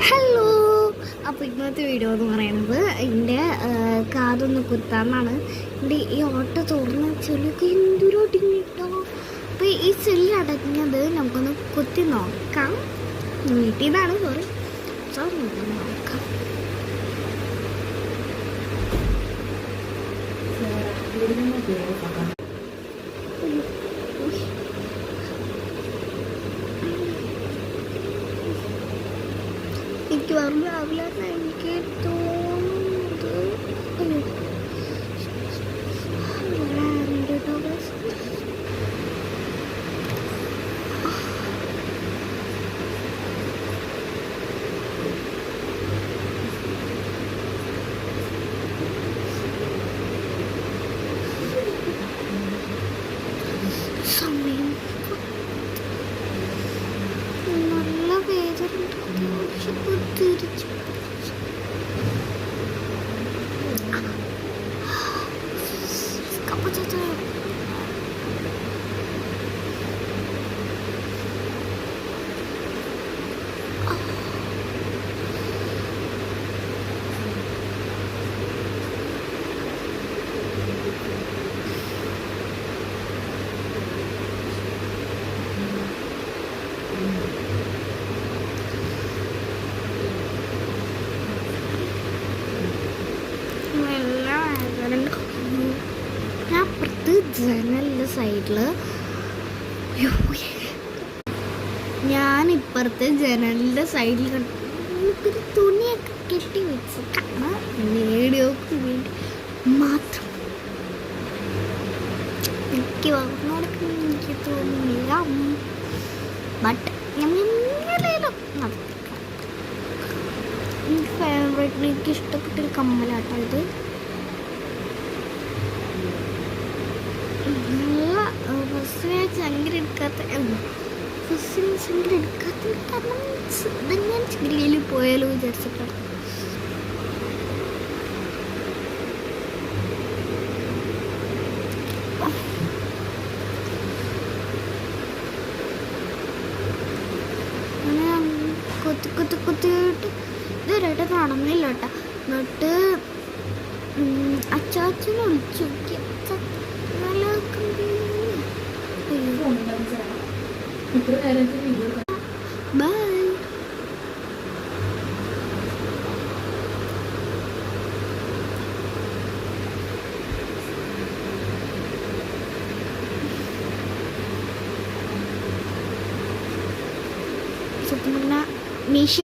Hello, അപ്പോൾ ഇന്നത്തെ video എന്ന് പറയുന്നത് എൻ്റെ കാതൊന്ന് കുത്താന്നാണ്. എൻ്റെ ഈ ഓട്ട തുറന്ന് ചെല്ലൊക്കെ എന്തൊരൊടിഞ്ഞിട്ടോ. അപ്പോൾ ഈ ചെല്ലി അടഞ്ഞത് നമുക്കൊന്ന് കുത്തി നോക്കാം. വീട്ടിൽ നിന്നാണ്, സോറി. നോക്കാം. എനിക്ക് പറഞ്ഞാവില്ല, എനിക്ക് തോന്നുന്നത് സമയം നല്ല വേദന തിരിച്ചു അപ്പുറത്ത് ജനലിൻ്റെ സൈഡില് ഞാനിപ്പുറത്തെ ജനലിൻ്റെ സൈഡിൽ നമുക്കൊരു തുണിയൊക്കെ കെട്ടി വെച്ചിട്ടാണ് വീഡിയോക്ക് വേണ്ടി മാത്രം. എനിക്ക് വന്നോടൊക്കെ എനിക്ക് തോന്നുന്നില്ല, ബട്ട് ഞാൻ എങ്ങനെയും നടത്തിക്കാം. എനിക്ക് ഫേവറേറ്റ്, എനിക്ക് ഇഷ്ടപ്പെട്ടൊരു കമ്മലാട്ടോ ഇത്. ഫസ്റ്റ് ചങ്കര എടുക്കാത്ത കാരണം ഇതെങ്ങനെ ചിങ്കിരിയിൽ പോയാലോ വിചാരിച്ചിട്ടാണ്. അങ്ങനെ കുത്തിയിട്ട് ഇതുവരെയായിട്ട് നടന്നില്ല കേട്ടോ. എന്നിട്ട് അച്ചാച്ചനെ വിളിച്ചു നോക്കി. ബൈ. സത്യം പറഞ്ഞാൽ